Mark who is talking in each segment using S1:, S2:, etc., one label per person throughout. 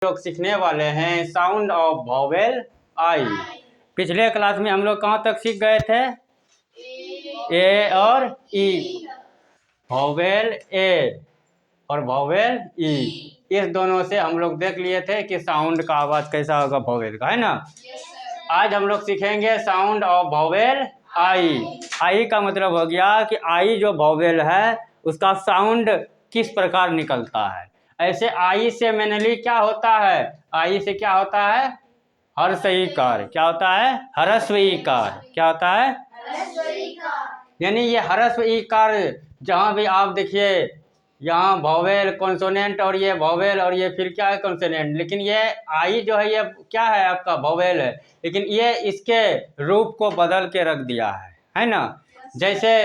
S1: लोग सीखने वाले हैं साउंड ऑफ वॉवेल आई। पिछले क्लास में हम लोग कहाँ तक सीख गए थे? ए और ई। वॉवेल ए और वॉवेल ई, इस दोनों से हम लोग देख लिए थे कि साउंड का आवाज कैसा होगा वॉवेल का, है ना। आज हम लोग सीखेंगे साउंड ऑफ वॉवेल आई। आई का मतलब हो गया कि आई जो वॉवेल है उसका साउंड किस प्रकार निकलता है। ऐसे आई से मेनली क्या होता है? आई से क्या होता है? हर्ष ईकार। क्या होता है? ह्रस्व ईकार। क्या होता है? यानी ये ह्रस्व ईकार जहाँ भी आप देखिए, यहाँ वॉवेल कॉन्सोनेंट और ये वॉवेल और ये फिर क्या है? कॉन्सोनेंट। लेकिन ये आई जो है ये क्या है? आपका वॉवेल है, लेकिन ये इसके रूप को बदल के रख दिया है ना। जैसे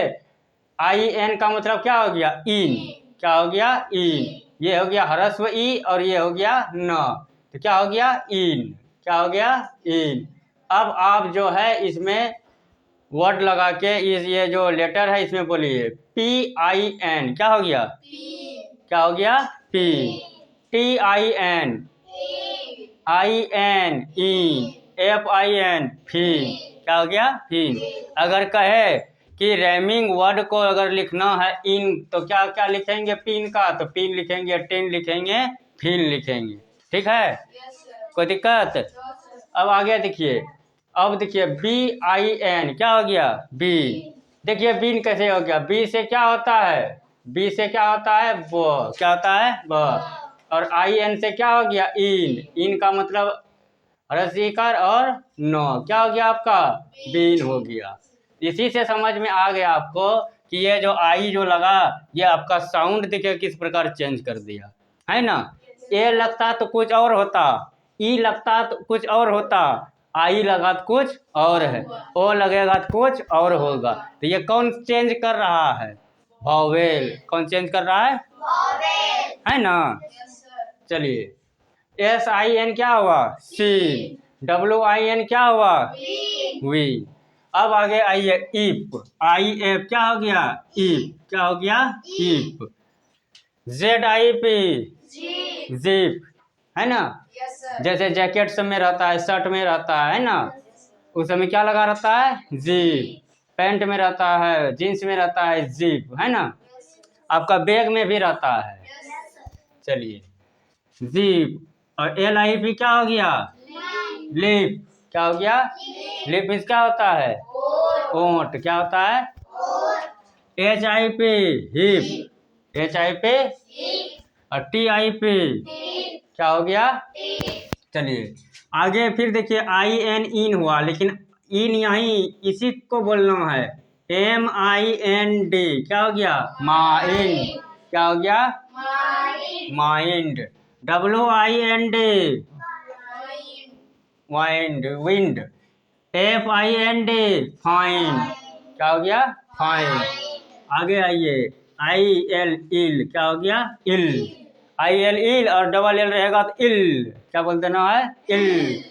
S1: आई एन का मतलब क्या हो गया? इन। क्या हो गया? इन। ये हो गया ह्रस्व ई और ये हो गया न, तो क्या हो गया? इन। क्या हो गया? इन। अब आप जो है इसमें वर्ड लगा के इस ये जो लेटर है इसमें बोलिए पी आई एन। क्या हो गया? क्या हो गया? P. T I N, I N in, F I N fin. क्या हो गया? फिन। अगर कहे कि रैमिंग वर्ड को अगर लिखना है इन तो क्या क्या लिखेंगे? पिन का, तो पिन लिखेंगे, टिन लिखेंगे, फिन लिखेंगे। ठीक है, कोई दिक्कत? अब आगे देखिए, अब देखिए बी आई एन। क्या हो गया? बी। देखिए बीन कैसे हो गया? बी से क्या होता है? बी से क्या होता है? ब। क्या होता है? ब। और आई एन से क्या हो गया? इन। इन का मतलब ह्रस्वीकार और नो। क्या हो गया आपका? बीन हो गया। इसी से समझ में आ गया आपको कि ये जो आई जो लगा ये आपका साउंड देखिए किस प्रकार चेंज कर दिया, है ना। ए लगता तो कुछ और होता, ई लगता तो कुछ और होता, आई लगा तो कुछ और है, ओ लगेगा तो कुछ और होगा। तो ये कौन चेंज कर रहा है? वॉवेल। कौन चेंज कर रहा है? है ना। चलिए, एस आई एन क्या हुआ? सी। डब्ल्यू आई एन क्या हुआ? वी। अब आगे आइए इफ। आई एफ क्या हो गया? इफ। क्या हो गया? If. Z I P, zip, है ना। जैसे जैकेट सब में रहता है, शर्ट में रहता है ना, उस समय क्या लगा रहता है? जिप। पैंट में रहता है, जींस में रहता है जिप, है ना। आपका बैग में भी रहता है। चलिए, जिप। और एल आई पी क्या हो गया? लिप। क्या हो गया? लिप मीन्स क्या होता है? ओंठ। क्या होता है? H I P hip. H I P और टी आई पी क्या हो गया? चलिए आगे फिर देखिए आई एन इन हुआ, लेकिन इन यहीं इसी को बोलना है। एम आई एन डी क्या हो गया? माइंड। क्या हो गया? Mind. W I N D wind, wind. F I N D find. क्या हो गया? फाइंड। आगे आइए, आई एल इल। क्या हो गया? इल। आई एल इल और डबल एल रहेगा तो इल। क्या बोल देना है? इल।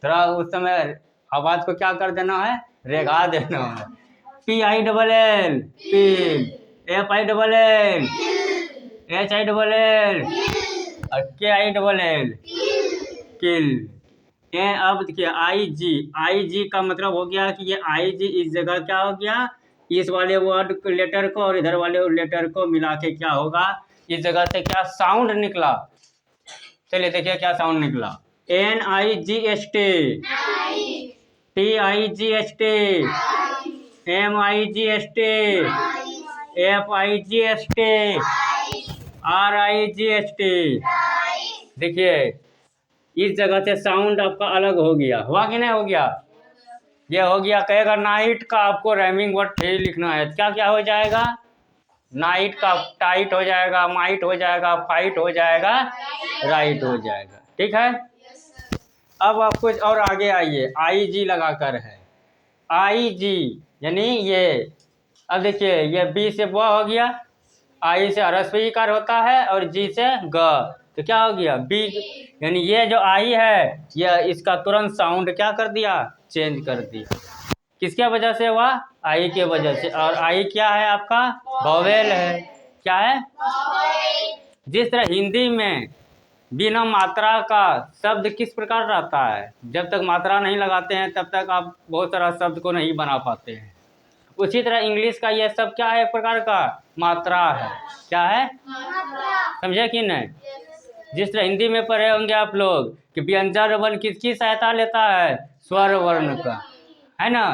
S1: थोड़ा उस समय आवाज को क्या कर देना है? रेगा देना है। P I double L pill, F I double L, H I double L और के आई डबल एल किल। अब देखिए आई जी का मतलब हो गया कि ये आई जी इस जगह क्या हो गया? इस वाले वर्ड लेटर को और इधर वाले लेटर को मिला के क्या होगा? इस जगह से क्या साउंड निकला? चलिए देखिए क्या साउंड निकला। N I G S T, T I G S T, M I G S T, F I G S T, R I G S T. देखिए इस जगह से साउंड आपका अलग हो गया, हुआ कि नहीं हो गया? ये हो गया। कहेगा नाइट का आपको रैमिंग वर्ड ठीक लिखना है, क्या क्या हो जाएगा? नाइट का टाइट हो जाएगा, माइट हो जाएगा, फाइट हो जाएगा, राइट हो जाएगा। ठीक है। अब आप कुछ और आगे आइए, आई जी लगाकर है। आई जी यानी ये, अब देखिए ये बी से ब हो गया, आई से ह्रस्व ईकार होता है और जी से ग, तो क्या हो गया? बी। यानी ये जो आई है यह इसका तुरंत साउंड क्या कर दिया? चेंज कर दिया। किसके वजह से हुआ? आई के वजह से। और आई क्या है आपका? वॉवेल है। क्या है? जिस तरह हिंदी में बिना मात्रा का शब्द किस प्रकार रहता है? जब तक मात्रा नहीं लगाते हैं तब तक आप बहुत सारा शब्द को नहीं बना पाते हैं। उसी तरह इंग्लिश का यह सब क्या है? एक प्रकार का मात्रा है। क्या है? समझे कि नहीं? जिस तरह हिंदी में पढ़े होंगे आप लोग कि व्यंजन वर्ण किसकी सहायता लेता है? स्वर वर्ण का, है ना?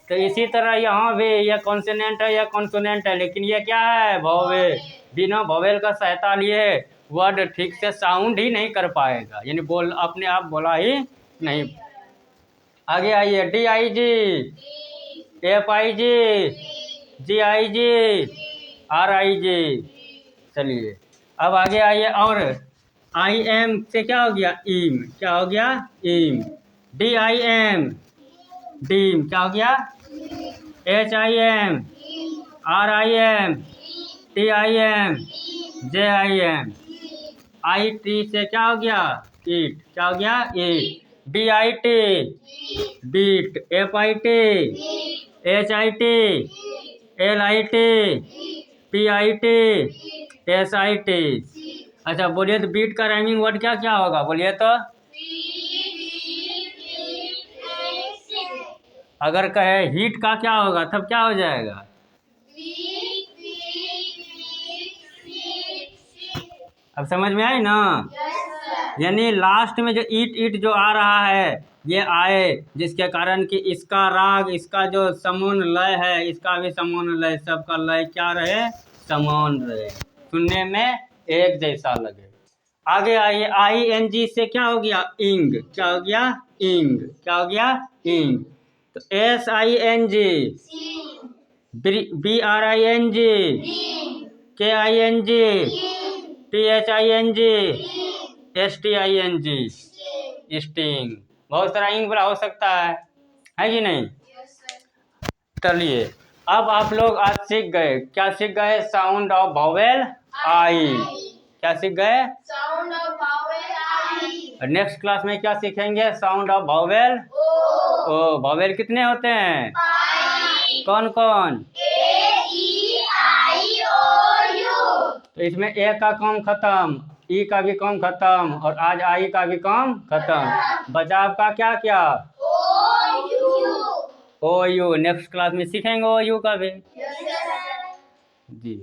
S1: तो इसी तरह यहाँ भी यह कॉन्सोनेंट है या कॉन्सोनेंट है, लेकिन ये क्या है? वोवेल। बिना वोवेल का सहायता लिए वर्ड ठीक से साउंड ही नहीं कर पाएगा, यानी बोल अपने आप बोला ही नहीं। आगे आइए, DIG, FIG, GIG, RIG। चलिए अब आगे आइए, और IM से क्या हो गया? इम। क्या हो गया? इम। DIM, dim. क्या हो गया? HIM, RIM, TIM, JIM। IT से क्या हो गया? ईट। क्या हो गया? It. BIT, bit. FIT, HIT, LIT, PIT, SIT। अच्छा बोलिए तो बीट का राइमिंग वर्ड क्या क्या होगा? बोलिए तो। अगर कहे हीट का क्या होगा तब क्या हो जाएगा? अब समझ में आई ना? यानी लास्ट में जो ईट ईट जो आ रहा है ये आए, जिसके कारण कि इसका राग, इसका जो समान लय है, इसका भी समान लय, सबका लय क्या रहे? समान रहे, सुनने में एक जैसा लगे। आगे आइए, ING से क्या हो गया? इंग। क्या हो गया? इंग। क्या हो गया? इंग। तो SING, BRING, KING, THING, STING, sting. बहुत सारा इंग वाला हो सकता है कि नहीं? चलिए अब आप लोग आज सीख गए, क्या सीख गए? Sound of vowel I. क्या सीख गए? Sound of vowel I. Next class में क्या सीखेंगे? Sound of vowel O. Vowel कितने होते हैं? 5। कौन कौन? A, E, I, O, U। तो इसमें ए का काम खत्म, ई का भी काम खत्म, और आज आई का भी काम खत्म। बचा आपका क्या क्या? ओ यू। नेक्स्ट क्लास में सीखेंगे ओ यू का भी। जी।